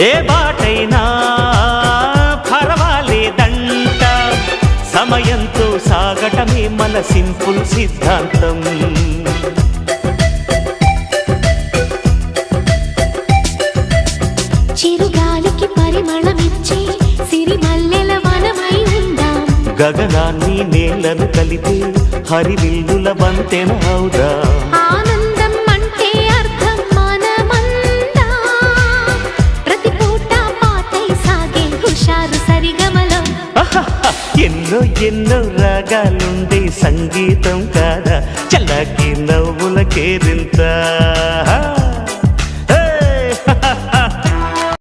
ఏ బాటైనా పర్వాలేదంట, సమయంతో సాగటమే మన సింపుల్ సిద్ధాంతం. చిరుగాలికి పరిమళమిచ్చే సిరిమల్లెల వనమై ఉందాం, గగనాన్ని నేలను కలిపే హరివిల్లుల వంతెన అవుదాం. ఆనందం అంటే అర్థం మనమందా, ప్రతి పూట పాటై సాగే హుషారు సరిగమలం. ఎన్నో ఎన్నో రాగాలుండే సంగీతం కాదా, చల్లకి నవ్వుల కేరింత.